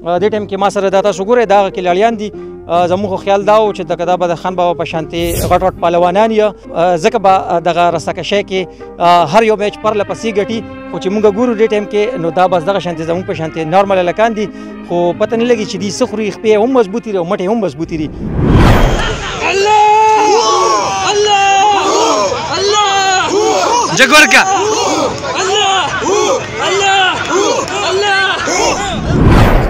دې ټایم کې ما سره دا تاسو ګورئ دا کلاړیان دي زموږ خو خیال دا و چې دا به د خان بابا په شانتې غټ غټ پهلوانان یې ځکه به دغه رسکشۍ کې هر یو میچ پرله پسې ګټي خو چې موږ ګورو دې ټایم کې نو دا بس دغه شانتې زموږ په شانتې نارمل هلکان دي خو پته نه لګي چې دوی څه خوري خپې هم مضبوطې دي او مټې هم مضبوطې دي جګ ورکه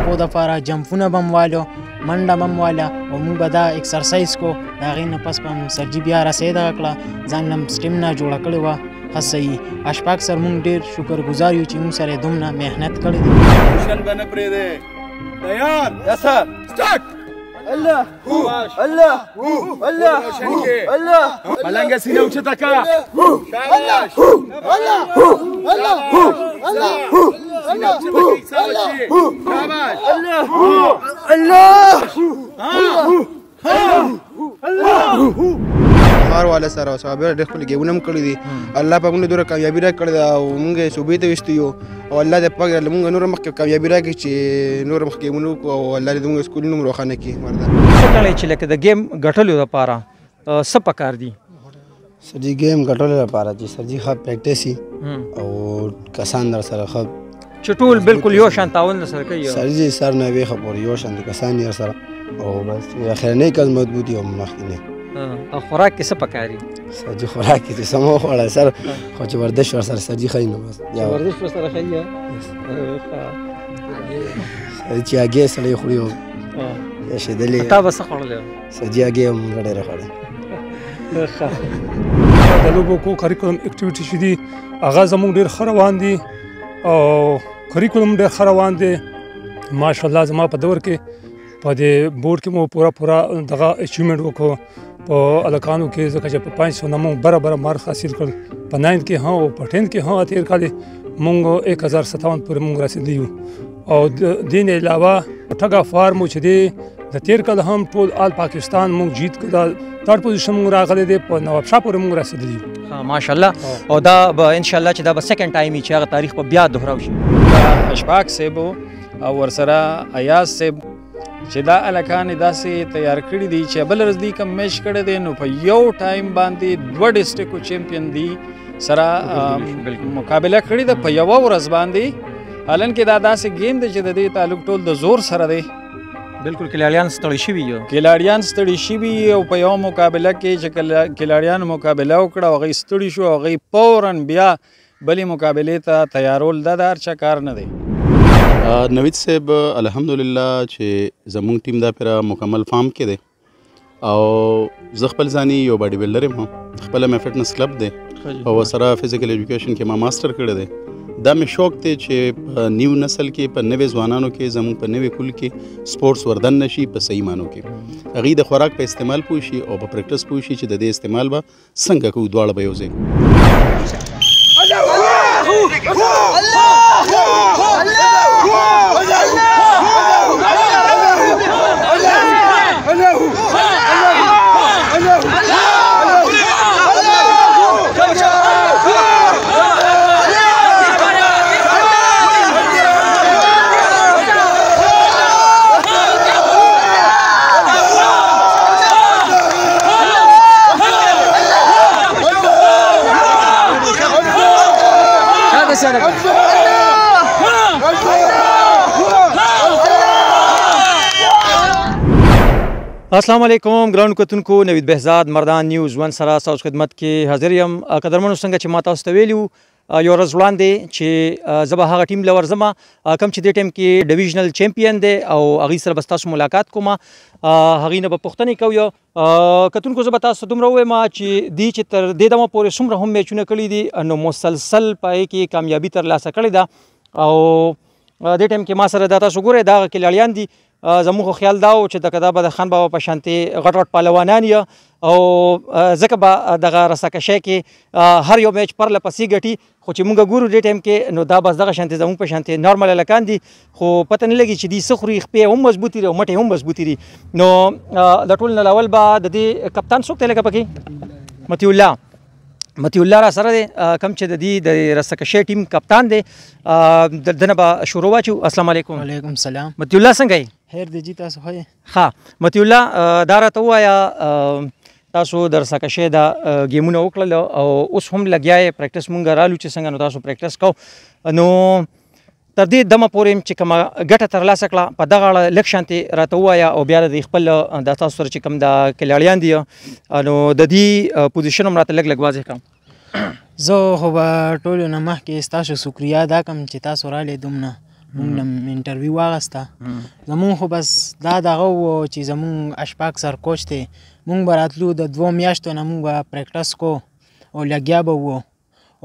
خو دپاره جمپونه به م والو منډه به م واله او موږ به دا اکسرسایز کو د هغې نه پس به سرجي بیا رسۍ دغه کړه ځان نه سټیمنا جوړه کړې وه ښه صحیح اشفاق سر موږ ډېر شکرګزار یو چې موږ سره یې دومره محنت کړی دی دشمن به نه پرېږدی تیار یس سر سټارټ الله الله الله الله ملنګه سینه اوچته کړه شاباش الله الله الله مار والا سره او صحابه ډېر خپل ګیمونه هم کړي دي الله پاک موږ دومره کامیابي راکړې ده او موږ یې صوبې ته ویستي یو او الله دې پاک موږ نور مخکې کامیابي راکړي چې نور مخکې ګیمونه وکړو او الله دې زموږ سکولونه هم روښانه کړي مرده څه کړی چې لکه د ګیم ګټلو دپاره څه پکار دي سر جي ګیم ګټلو لپاره چې سر جي ښه پریکټس او کسان در سره ښه چې ټول بالکل یو شان تعاون سره کوي سر جي سر نه ویښه پورې یو شان د کسان یې سره او بس اخرنۍ کس مضبوطي او مخکینی او خوراک کې څه پکاري سر جي خوراک کې چې سمو خوړه سر خو چې ورزش ورسره سر جي ښایي نو بس ورزش ورسره ښایي سر جي هګۍ سړی خوري او یا شیدلې تا به څه خوړلی سر جي هګۍ هم ډېره خوړې د لوبو کو کریکولم اکټیویټي چې دي هغه زموږ ډېر ښه روان دي او کریکولم ډېر ښه روان دی ماشاءالله زما په دور کې په دې بورډ کې مو پوره دغه اچیومنټ وکړو په هلکانو کې ځکه چې په 500 نه مونږ بره مارکس حاصل کړل په 9 کې هم او په 10 کې هم تېر کال مونږ 1057 پورې مونږ رسېدلي یو او دې نه علاوه ټګه فارم چې دی د تېر کال هم ټول آل پاکستان مونږ جیت کړه تھرډ پوزیشن مونږ راغلی دی په نوابشاه پورې مونږ رسېدلي یو ماشاءالله او دا به انشاءالله چې دا به سیکنډ ټایم وي چې هغه تاریخ به بیا دوهراو شي اشفاق صاحب او ورسره ایاز صاحب چې دا هلکانې داسې تیار کړي دي چې بل ورځ دوی کوم میچ کړی دی نو په یو ټایم باندې 2 ډسټرکو چیمپئن دي سره مقابله کړې ده په یوه ورځ باندې حالانکې دا داسې گیم دی چې د دې تعلق ټول د زور سره دی بالکل کلاړیان ستړي شوي یو کلاړیان ستړي شوي او په یوه مقابله کې چې کلاړیانو مقابله وکړه او هغوی ستړي شو او هغوی فوراً بیا بلې مقابلې ته تیارول دا د هر چا کار نه دی نوید صاحب الحمدلله چې زمونږ ټیم دا پیره مکمل فارم کې دی او زه خپل ځاني یو باډي بلډر یم خپله مې فټنس کلب دی او سره فزیکل ایجوکیشن کې ما ماسټر کړی دی دا مې شوق دی چې په نیو نسل کې په نوې ځوانانو کې زمونږ په نوې کل کې سپورټس وردن نشي په صحیح معنو کې هغوی د خوراک په استعمال پوه شي او په پریکټس پوه شي چې د دې استعمال به څنګه کوو دواړه به یو ځای السلام علیکم ګرانو کتونکو نوید بهزاد مردان نیوز ون سره ستاسو خدمت کې حاضر یم قدرمنو څنګه چې ما تاسو ته ویلي وو یو ورځ وړاندې چې زه به هغه ټیم له ورځمه کوم چې دې ټایم کې ډویژنل چیمپئن دی او هغوی سره به ستاسو ملاقات کوم هغوی نه به پوښتنې کوو کتونکو زه به تاسو دومره ووایم چې دوی چې تر دې دمه پورې څومره هم میچونه کړي دي نو مسلسل په هغې کې کامیابي ترلاسه کړې ده او دې ټایم کې ما سره دا تاسو ګورئ دا هغه کلاړیان دي زموږ خو خیال دا و چې دا به د خان بابا په شانتې غټ غټ پهلوانان یې او ځکه به دغه رسکشۍ کې هر یو میچ پرله پسې ګټي خو چې موږ ګورو دې ټایم کې نو دا بس دغه شانتې زموږ په شانتې نارمل هلکان دي خو پته نه لګي چې دوی څه خوري خپې هم مضبوطې دي او مټې هم مضبوطې دي نو د ټول نه اول به د دې کپتان څوک دی لکه پکې مطیع الله مطیع الله را سره دی کوم چې د دې د رستکشۍ ټیم کپتان دی د دنه به شروع واچو. السلام علیکم. وعلیکم السلام. مطیع الله څنګه یې؟ خیر دی جی تاسو ښه یې؟ ښه مطیع الله دا راته ووایه تاسو د رستکشۍ دا ګیمونه وکړل او اوس هم لګیا یې پریکټس مونږ رالو چې څنګه نو تاسو پریکټس کوو نو تر دې دمه پورې چې کومه ګټه ترلاسه کړه په دغه اړه لږ شانتې راته ووایه او بیا د خپل د تاسو سره چې کوم د کلاړیان دي نو د دې پوزیشن هم راته لږ واضح کړم. زه خو به ټولو نه مخکې ستاسو شکریا ادا کړم چې تاسو راغلې دومره مونږ نه انټرویو واغسته. زمونږ خو بس دا دغه و چې زمونږ اشفاق سر کوچ دی مونږ به راتلو د 2 میاشتو نه مونږ به پریکټس کو او لګیا به وو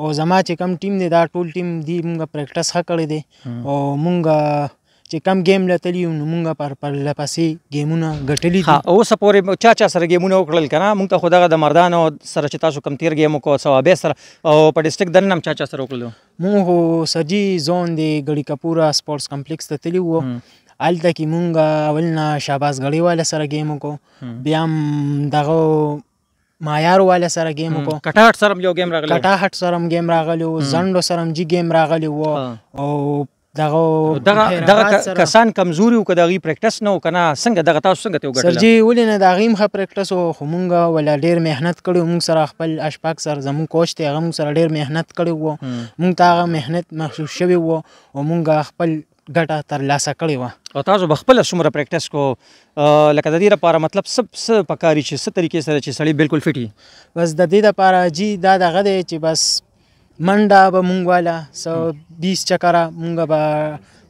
او زما چې کم ټیم دی دا ټول ټیم دی مونږ پریکټس ښه کړی دی او مونږ چې کم گیم لتلی نو مونږ پر لپسې گیمونه ګټلی دي. اوس پورې چا سره گیمونه وکړل کنه مونږ ته خو دغه د مردانو سره چې تاسو کم تیر گیم وکړو ثوابې سره او په ډسټریکټ دننه هم چا سره وکړل؟ مونږ خو سرجي زون دی ګړی کپورا سپورټس کمپلیکس ته تللی وو هلته کې مونږ اول نه شهباز غړي والا سره گیم وکړو بیا هم دغه مایار والا سره گیم وکړو کټاهټ سره یو گیم راغلی کټاهټ سره هم گیم راغلی و زنډو سره هم جی گیم راغلی و او دغه کسان کمزوري و که د هغوی پریکټس نه و که نه څنګه دغه تاسو څنګه ته وګټله؟ سر جي ولې نه د هغوی هم ښه پریکټس و خو مونږ ولا ډېر محنت کړی و مونږ سره خپل اشفاق سر زمونږ کوچ دی هغه مونږ سره ډېر محنت کړی و مونږ ته هغه محنت محسوس شوی و او مونږ خپل ګټه ترلاسه کړې وه. او تاسو به خپله څومره پریکټس کو لکه د دې لپاره مطلب څه پکاري چې څه طریقې سره چې سړی بالکل فټ وي؟ بس د دې لپاره جی دا دغه دی چې بس منډه به مونږ والا 120 چکره مونږ به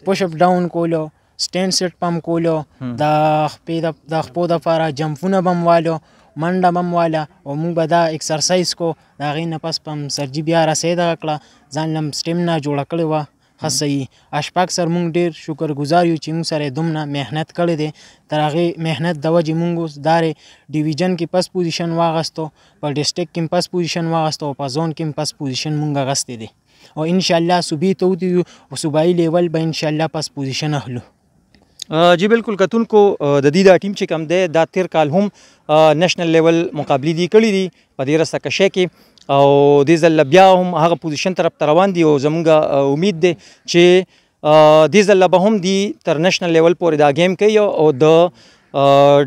پوش اپ ډاون کولو سټینډ سیټ پم کولو د خپو دپاره جمپونه به م والو منډه به م واله او مونږ به دا اکسرسایز کو د هغې نه پس به م سرجي بیا رسۍ دغه کړه ځان له م سټیمنا جوړه کړې وه ښه صحیح اشفاق سر مونږ ډېر شکرګزار یو چې مونږ سره یې دومره محنت کړی دی تر هغې محنت د وجې مونږ اوس دارې ډیویژن کې پس پوزیشن واغستو په ډسټریکټ کې هم پس پوزیشن واغستو او په زون کې هم پس پوزیشن مونږ اغستی دی او انشاءالله صوبې ته وتیو او صوبایي لیول به انشاءالله پس پوزیشن اخلو. جی بالکل کتونکو د دې دا ټیم چې کوم دی دا تیر کال هم نېشنل لیول مقابلې دي کړي دي په دې رستکشۍ کې او دې ځل بیا هم هغه پوزیشن طرف ته روان دي او زمونږ امید دی چې دې ځل به هم دي تر نېشنل لیول پورې دا گیم کوي او د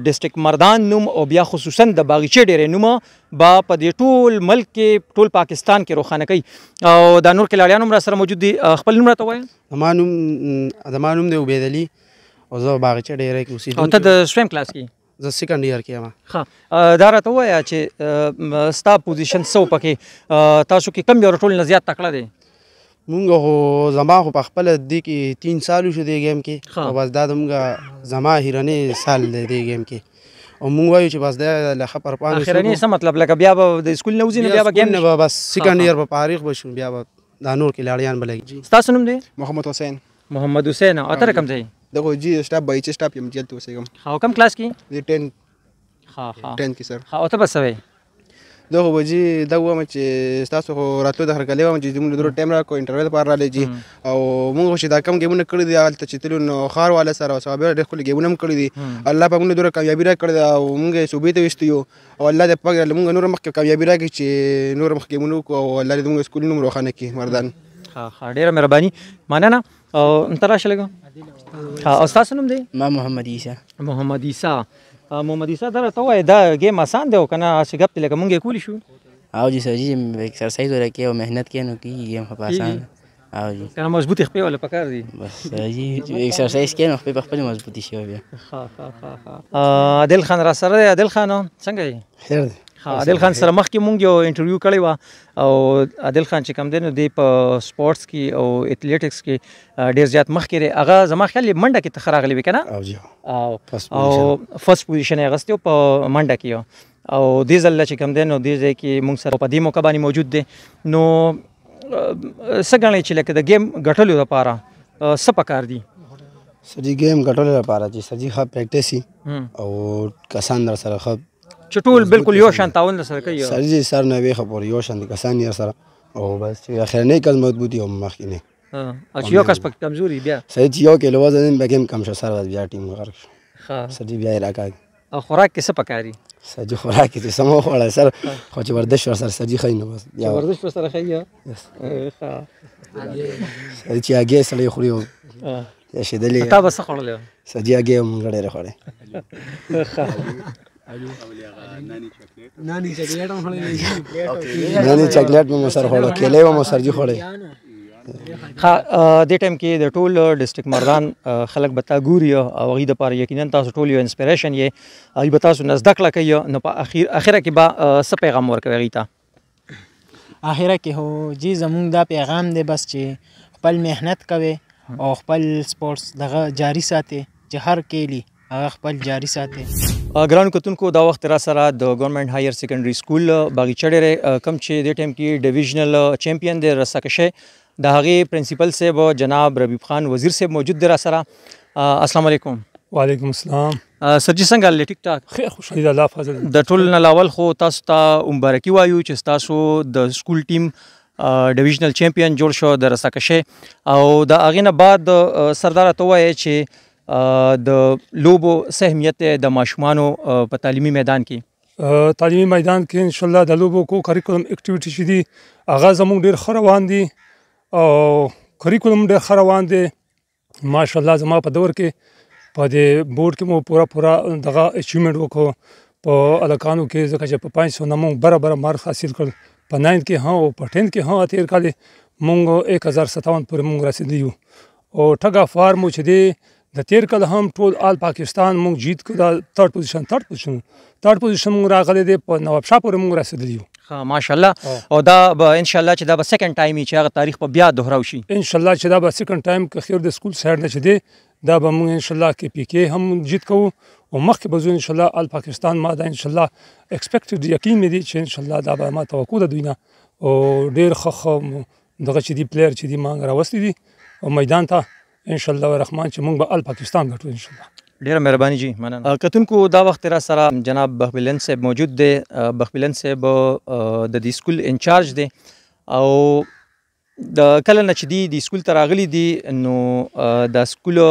ډسټریکټ مردان نوم او بیا خصوصا د باغچې ډېرې نومه به په دې ټول ملک کې ټول پاکستان کې روښانه کوي او دا نور کلاړیان هم را سره موجود دي. خپل نوم راته ووایه. زما نوم دی عبید علي او زه باغچې ډېری کې اوسېدونکی. او ته د سویم کلاس کې؟ زه سیکنډ ایئر کې یم. ښه دا راته ووایه چې ستا پوزیشن څه و پکې تاسو کې کوم یو ټول نه زیات تکړه دی؟ مونږ خو زما خو په خپله دې کې 3 سال وشو دې ګیم کې او بس دا زمونږ زما اخرنی سال دی دې ګیم کې او مونږ وایو چې بس دا له ښه پرپانې اخرنی څه مطلب لکه بیا به د اسکول نه وځي نو بیا به ګیم نه به بس سیکنډ ایئر به فارغ به شو بیا به دا نور کلاړیان به لګي. ستاسو نوم دی؟ محمد حسین. محمد حسین. او ته کوم ځای؟ دغه جی سټاپ بایچ سټاپ یم جلته اوسېږم. او کوم کلاس کې؟ زه 10 کې سر. او ته بس وای دغه وجي دا وایم چې تاسو خو راتلو د هرکلی وایم چې موږ د ټایم راکو انټرویو لپاره رالی جي او موږ چې دا کم ګیمونه کړي دي هلته چې تلو نو ښار والا سره او صحابه ډېر ښکلي ګیمونه هم کړي دي الله پاک موږ دومره کامیابي راکړې ده او موږ یې صوبې ته ویستي یو او الله دې پاک موږ نور مخکې کامیابي راکړي چې نور مخکې ګیمونه وکړو او الله دې موږ سکول نوم روښانه کړي مردان. ډېره مهرباني مننه. او ته راشه لږ. او ستاسو نوم دی؟ ما محمد عیسی. محمد عیسی. محمد عیسی دا راته ووایه دا ګیم اسان دی او که نه هسې ګپ دی لکه موږ یې کولی شو؟ او جی سر جی ایکسرسائز ولا کوي او محنت کوي نو کېږي ګیم خو په اسان او جی که نه مضبوطې خپې ولا پکار دي بس جی ایکسرسائز کوي نو خپې په خپلې مضبوطې شي بیا. عادل خان را سره دی. عادل خان څنګه یې؟ خیر دی. عادل خان سره مخکې مونږ یو انټرویو کړی وه او عادل خان چې کوم دی نو دی په سپورټس کې او ایتھلیټکس کې ډېر زیات مخکې دی. هغه زما خیال دی منډه کې ته ښه راغلی وې که نه؟ او جی او فرست پوزیشن یې اخیستی و په منډه کې او دې ځل چې کوم دی نو دې ځای کې مونږ سره په دې موقع باندې موجود دی. نو څه ګڼئ چې لکه د ګیم ګټلو لپاره څه پکار دي؟ سر جي ګیم ګټلو لپاره چې سر جي ښه پریکټس وي او کسان در سره ښه چې ټول بالکل یو شان تعاون در سره کوي. سر جي سر نه ویښه پورې یو شان دي کسان یې سره او بس چې اخرنی کس مضبوط وي او مخکینی او چې یو کس پکې کمزوري بیا سر جي یو کیلو وزن به ګیم کم شو سر بیا ټیم غرق شو سر جي بیا یې راکاږي. خوراک کې څه پکاري؟ سجي خوراک کې سم وخوړل سر خو چې ورزش ورسره سجي خای نه بس یا ورزش ورسره خای یا چې هغه سره خوري او شیدلې تا بس خوړل سجي هغه مونږ ډېر خوړل نانی چاکلیټ هم خوړل نانی چاکلیټ مو سره خوړل کېلې مو سره جي خوړل د ټیم کې د ټول ډسټریکټ مردان خلک به تا ګوري او هغوی دپاره یقینا تاسو ټول یو انسپریشن یې هغوی به تاسو نه زده کړه کوي نو په اخره کې به څه پیغام ورکوي هغوی ته اخره کې هو جی زمونږ دا پیغام دی بس چې خپل محنت کوي او خپل سپورټس دغه جاري ساتي چې هر کلی هغه خپل جاري ساتي ګرانو کتونکو دا وخت را سره د ګورنمنت هایر سیکنډري سکول باغچه ډېرې کم چې د ټیم کې ډیویژنل چیمپئن دی رساکشه د هغې پرنسپل صاحب جناب ربیب خان وزیر صاحب موجود دی را سره السلام علیکم وعلیکم السلام سر جي څنګه ټیک ټاک خیر خوشحالي د الله فضل د ټول نه لاول خو تاسو ته مبارکي وایو چې تاسو د سکول ټیم ډیویژنل چیمپئن جوړ شو د رساکشه او د هغې نه بعد سردار ته ووایې چې د لوبو څه اهمیت دی د ماشومانو په تعلیمي میدان کې تعلیمي میدان کې انشاءالله د لوبو کو کریکولم اکټیویټي چې دي هغه زموږ ډېر ښه روان دي او کریکولم ډېر ښه روان دی ماشاءالله زما په دور کې په دې بورډ کې مو پوره دغه اچیومنټ وکړو په الکانو کې ځکه چې په 500 نه مونږ برابر مارک حاصل کړل په 9 کې هم او په 10 کې هم تیر کال مونږ 1057 پورې مونږ رسېدلی یو او ټګه فار مو چې دی د تیر کال هم ټول آل پاکستان مونږ جیت کړ د تھرډ پوزیشن مونږ راغلی دی په نواب شاه پورې مونږ رسېدلی یو ماشاءالله او دا به ان شاء الله چې دا به سیکنډ ټایم چې هغه تاریخ په بیا دوهراو شي ان شاء الله چې دا به سیکنډ ټایم که خیر د سکول سایډ نه چې دی دا به مونږ ان شاء الله کې پی کې هم جیت کوو او مخکې به ځو ان شاء الله آل پاکستان ما دا ان شاء الله ایکسپیکټډ یقین مې دی چې ان شاء الله دا به ما توقع ده دوی نه او ډېر ښه دغه چې دی پلیر چې دی ما راوستي دي او میدان ته ان شاء الله الرحمن چې مونږ به آل پاکستان ګټو ان شاء الله ډیره مهرباني جی مننه کتونکو دا وخت را سره جناب بخبلن صاحب موجود دی بخبلن صاحب د دې سکول انچارج دی او د کله نه چې دی سکول ته راغلی دی نو د سکول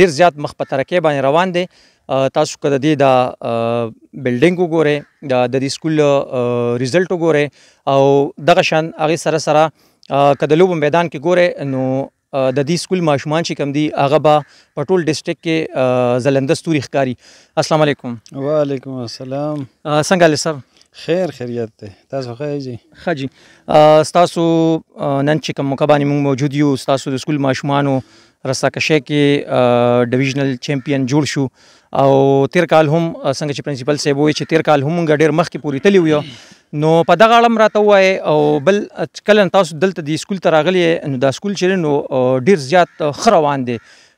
ډیر زیات مخ په ترقۍ باندې روان دی تاسو که د دې د بلډینګ وګورئ د دې سکول ریزلټ وګورئ او دغه شان هغې سره که د لوبو میدان کې ګورئ نو د دې سکول ماشومان چې کوم دي هغه به په ټول ډسټرکټ کې ځلنده ستوري ښکاري السلام علیکم وعلیکم السلام څنګه حال صاحب خیریت دی تاسو ښه جی ښه جی ستاسو نن چې کوم موقع باندې موږ موجود یو ستاسو د سکول ماشومانو رساکشه کې ډیویژنل چیمپئن جوړ شو او تیر کال هم څنګه چې پرنسپل صاحب وایي چې تیر کال هم موږ ډېر مخکې پورې تللي وو نو په دغه اړه هم راته ووایئ او بل کله تاسو دلته د سکول ته راغلي نو دا سکول چې دی نو ډېر زیات ښه روان دی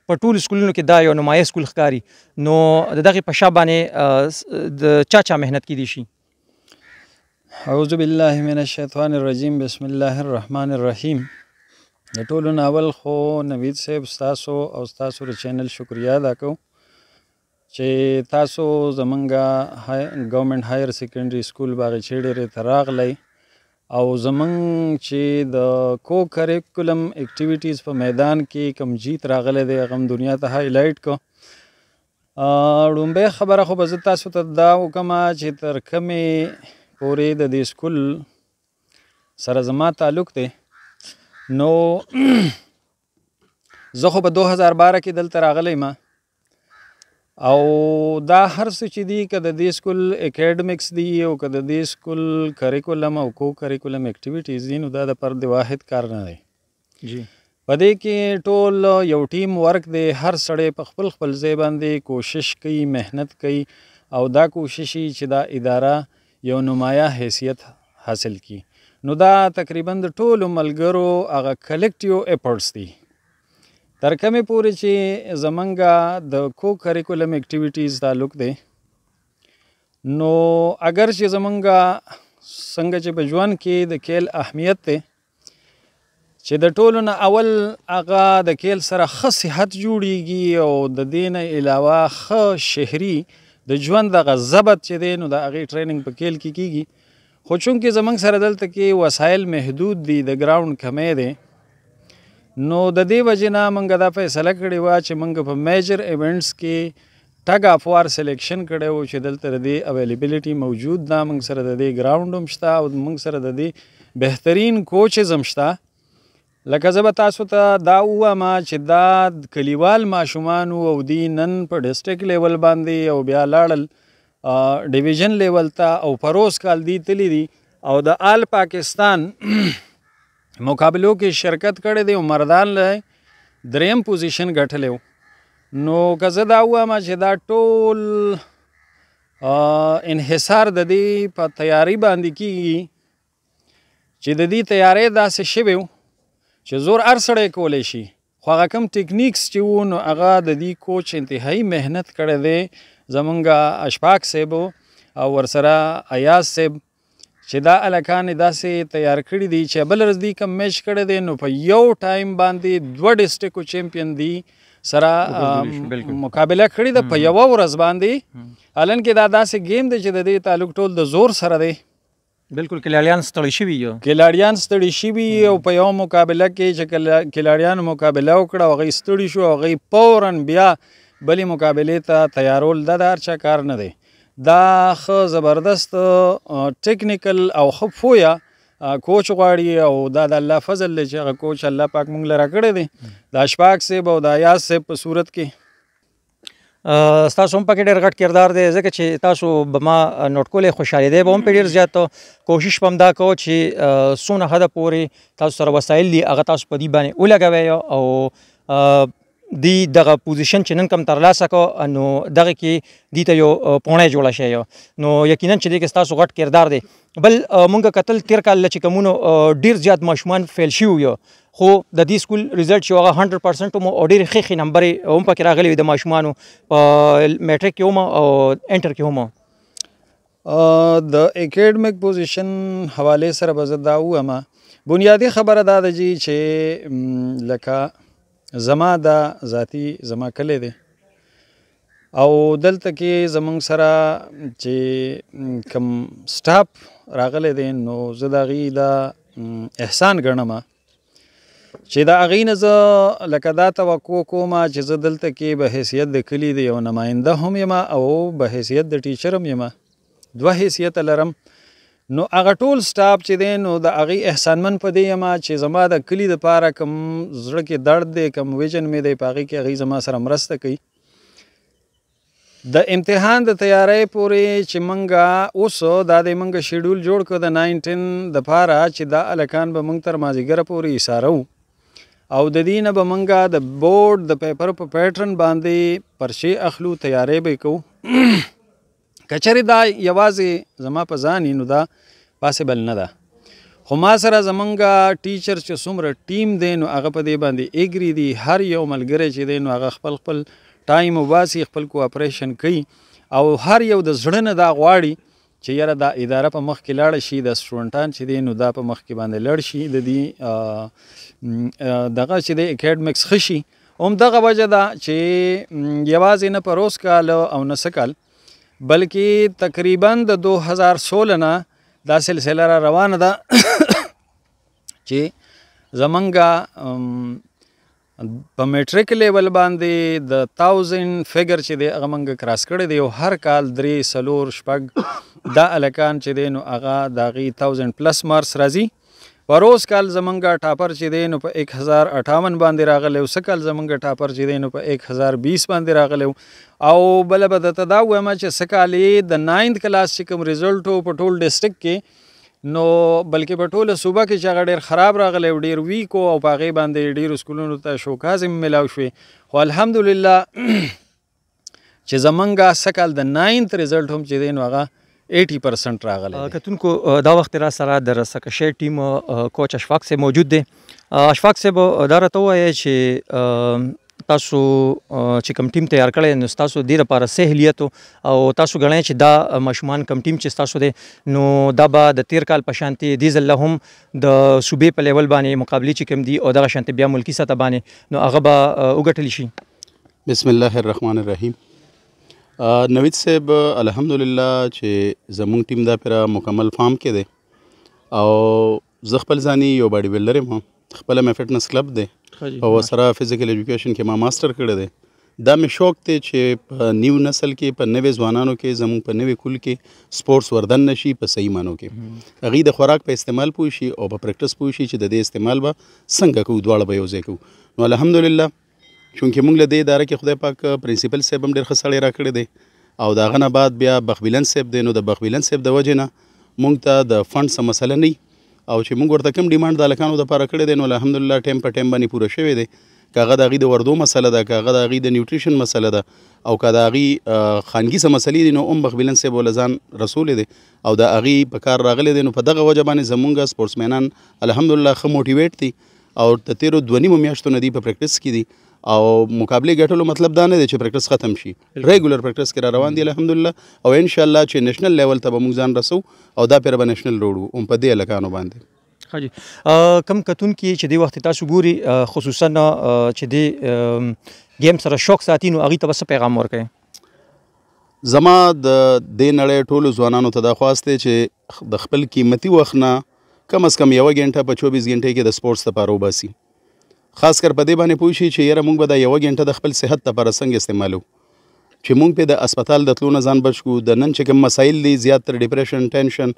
په ټولو سکولونو کې دا یو نمایه سکول ښکاري نو د دغې په شا باندې د چا محنت کیدی شي اعوذ بالله من الشیطان الرجیم بسم الله الرحمن الرحیم د ټولو نه اول خو نوید صاحب ستاسو او ستاسو د چینل شکریا ادا کوم چې تاسو زمونږ ګورنمنټ هایر سیکنډري سکول باغچې ډېرې ته راغلی او زمونږ چې د کو کریکولم اکټیویټیز په میدان کې کم جیت راغلی دی هغه هم دنیا ته هایلایټ کو لومبۍ خبره خو به زه تاسو ته دا وکړم چې تر کومې پورې د دې سکول سره زما تعلق دی نو زه خو په 2012 کې دلته راغلی یم او دا هر څه چې دي که د دې سکول اکیډمیکس دي او که د دې سکول کریکولم او کو کریکولم اکټیویټیز دي نو دا د فرد واحد کار نه دی جی په دې کې ټول یو ټیم ورک دی هر سړی په خپل ځای باندې کوشش کوي محنت کوي او دا کوشش چې دا اداره یو نمایه حیثیت حاصل کی نو دا تقریبا د ټولو ملګرو هغه کلیکټیو ایفرټس دي تر کومې پورې چې زمونږ د کو کریکولم اکټیویټیز تعلق دی نو اگر چې زمونږ څنګه چې په ژوند کې د کیل اهمیت دی چې د ټولو نه اول هغه د کیل سره ښه صحت جوړیږي او د دې نه علاوه ښه شهري د ژوند دغه ضبط چې دی نو د هغې ټریننګ په کیل کې کیږي خو چونکې زمونږ سره دلته کې وسایل محدود دي د ګراوند کمی دی نو د دې وجې نه موږ دا فیصله کړې وه چې موږ په میجر ایونټس کې ټګ اف وار سلیکشن کړی و چې دلته د دې اویلیبلیټي موجود ده، موږ سره د دې ګراوند هم شته او موږ سره د دې بهترین کوچز هم شته. لکه زه به تاسو ته دا ووایم چې دا کلیوال ماشومان وو او دوی نن په ډسټرک لیول باندې او بیا لاړل ډیویژن لیول ته او پروس کال دی تللی دي او د آل پاکستان مقابلو کې شرکت کړی دی او مردان له 3م پوزیشن ګټلی و. نو که زه دا ووایم چې دا ټول انحصار د دې په تیاري باندې کېږي چې د دې تیاری داسې شوی و چې زور هر سړی کولی شي، خو هغه کوم ټیکنیکس چې وو نو هغه د دې کوچ انتهایی محنت کړی دی. زمونږ اشفاق صاحب او ورسره ایاز صاحب چې دا هلکان یې داسې تیار کړي دي چې بله ورځ دوی کوم میچ کړی دی نو په یو ټایم باندې 2 ډسټرکو چیمپئن دي سره مقابله کړې ده په یوه ورځ باندې. حالانکې دا داسې گیم دی چې د دې تعلق ټول د زور سره دی. بالکل کلاړیان ستړي شوي یو، کلاړیان ستړي شوي او په یو مقابله کې چې کلاړیانو مقابله وکړه او هغوی ستړي شو، هغوی فوراً بیا بلې مقابلې ته تیارول دا د هر چا کار نه دی. دا ښه زبردست ټیکنیکل او ښه پویه کوچ غواړي او دا د الله فضل دی چې هغه کوچ الله پاک موږ له راکړی دی د اشفاق صاحب او د ایاز صاحب په صورت کې. ستاسو هم پکې ډېر غټ کردار دی ځکه چې تاسو به ما نوټ کولی خوشحالېدی به هم پرې ډېر زیات کوشش به هم دا کوو چې څونه حده پورې تاسو سره وسایل دي هغه تاسو په دې باندې ولګوئ او دی دغه پوزیشن چې نن کوم ترلاسه کو نو دغه کې دی ته یو پوڼی جوړه شوی نو یقینا چې دې کې ستاسو غټ کردار دی. بل مونږ کتل تیر کال چې کومونو ډېر زیات ماشومان فیل شوي یو خو د دې سکول ریزلټ چې هغه 100% مو او ډېرې ښې ښې نمبرې هم پکې راغلي وي د ماشومانو په میټرک کې هم او انټر کې هم. د اکیډمیک پوزیشن حوالې سره به زه دا ووایم بنیادي خبره دا ده جی چې لکه زما دا ذاتی زما کلی دی او دلته کې زمونږ سره چې کم سټاپ راغلی دی نو زه د هغوی دا احسان ګڼم چې د هغوی نه زه لکه دا توقع کوم چې زه دلته کې به حیثیت د کلي د یو نماینده هم یم او به حیثیت د ټیچر هم یم، 2 حیثیته لرم. نو هغه ټول سټاپ چې دی نو د هغوی احسانمن په دې یم چې زما د کلي دپاره کوم زړه کې درد دی کوم ویژن مې دی په هغې کې هغوی زما سره مرسته کوي. د امتحان د تیاری پورې چې موږ اوس دا د موږ شیډول جوړ کړو د 19 دپاره چې دا هلکان به موږ تر مازدیګره پورې ایسارو او د دې نه به موږ د بورډ د پیپر په پیټرن باندې پرچې اخلو تیاری به کوو. که چېرې دا یوازې زما په ځان نو دا پاسبل نه ده خو ما سره زمونږ ټیچر چې څومره ټیم دی نو هغه په دې باندې ایګري دي. هر یو ملګری چې دی نو هغه خپل خپل ټایم وباسي خپل کوآپریشن کوي او هر یو د زړه نه دا غواړي چې یاره دا اداره په مخ کې لاړه شي د سټوډنټان چې دی نو دا په مخ کې باندې لاړ شي د دې دغه چې دی اکیډمیکس ښه شي. همدغه وجه ده چې یوازې نه په روز کال او نه څه کال بلکې تقریبا د 2016 نه دا سلسله را روانه ده چې زمونږ په میټریک لیول باندې د 1000 فیګر چې دی هغه موږ کراس کړی دی او هر کال 3 4 5 دا هلکان چې دی نو هغه د هغې 1000 پلس مارکس راځي. په روز کال زمونږ ټاپر چې دی نو په 1058 باندې راغلی او څه کال زمونږ ټاپر چې دی نو په 1020 باندې راغلی او بله به درته دا ووایم چې څه کال یې د 9th کلاس چې کوم ریزلټ و په ټول ډسټرک کې نو بلکې په ټوله صوبه کې چې هغه ډېر خراب راغلی او ډېر ویک و او په هغې باندې ډېرو سکولونو ته شوکازې میلاو شوې خو الحمدلله چې زمونږ څه کال د 9th ریزلټ هم چې دی نو هغه 80% راغلی. کتونکو دا وخت را سره د رسکشۍ ټیم کوچ اشفاق صاحب موجود دی. اشفاق صاحب دا راته ووایه چې تاسو چې کوم ټیم تیار کړی نو ستاسو دې لپاره څه اهلیت او تاسو ګڼئ چې دا ماشومان کوم ټیم چې ستاسو دی نو دا به د تیر کال په شانتې دې ځله هم د صوبې په لیول باندې مقابلې چې کوم دي او دغه شانتې بیا ملکي سطح باندې نو هغه به وګټلی شي. بسم الله الرحمن الرحیم. نوید صاحب الحمدلله چې زمونږ ټیم دا پیره مکمل فارم کې دی او زه خپل ځاني یو باډي بلډر یم، خپله مې فټنس کلب دی او سره فزیکل ایجوکیشن کې ما ماسټر کړی دی دا مې شوق دی چې په نیو نسل کې په نوې ځوانانو کې زموږ په نوې کل کې سپورټس وردن نشي په صحیح معنو کې هغوی د خوراک په استعمال پوه شي او په پریکټس پوه شي چې د دې استعمال به څنګه کوو دواړه به یو ځای کوو نو الحمدلله چونکې موږ له دې اداره کې خدای پاک پرنسپل صاحب هم ډېر ښه سړی راکړی دی او د هغه نه بعد بیا بخبیلن صاحب دی نو د بخبیلن صاحب د وجې نه موږ ته د فنډ څه مسله نه او چې موږ ورته کوم ډیمانډ د هلکانو دپاره کړی دی نو الحمدلله ټایم په ټایم باندې پوره شوی دی که هغه د هغوی د وردو مسله ده که هغه د هغوی د نیوټریشن مسله ده او که د هغوی خانګي څه مسلې دي نو هم بخبیلن صاحب له ځان رسولی دی او د هغوی په کار راغلی دی نو په دغه وجه باندې زمونږ سپورټسمینان الحمدلله ښه موټیویټ دي او د تیرو 2.5 میاشتو نه دي په پریکټس کې دي او مقابلې ګټلو مطلب دا نه دی چې پریکټس ختم شي ریګولر پریکټس کې را روان دي الحمدلله او انشاءالله چې نیشنل لیول ته به موږ ځان رسو او دا پیر به نیشنل روړو هم په دې هلکانو باندې حاجی کم کتونکي چې دې وخت تاسو ګوري خصوصا چې دې گیم سره شوق ساتي نو هغوی ته به څه پیغام ورکوي زما د دې نړۍ ټولو ځوانانو ته دا خواست دی چې د خپل قیمتي وخت نه کم از کم 1 غنټه په 24 غنټې کې د سپورټس لپاره وباسي خاص کر په دې باندې پوه شي چې یاره موږ به دا 1 غنټه د خپل صحت لپاره څنګه استعمالو چې موږ په د اسپیټال د تلو نه ځان بچ کړو د نن چې کوم مسایل دي زیاتره ډیپریشن ټینشن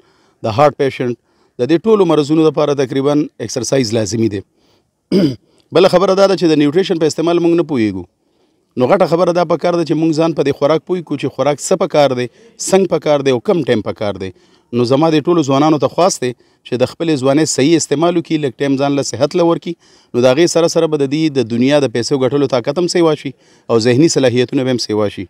د هارت پیشنټ د دې ټولو مرضونو لپاره تقریبا ایکسرسایز لازمي دی بل خبره دا ده چې د نیوټریشن په استعمال موږ نه پوهیږو نو غټه خبره دا پکار ده چې موږ ځان په دې خوراک پوه کړو چې خوراک څه پکار دی څنګه پکار دی او کم ټایم پکار دی نو زما د ټولو ځوانانو ته خواست دی چې د خپل ځوانۍ صحیح استعمال وکړي لږ ټایم ځان له صحت له ورکړي نو د هغې سره سره به د دې د دنیا د پیسو ګټلو طاقت هم سیوا شي او ذهني صلاحیتونه به هم سیوا شي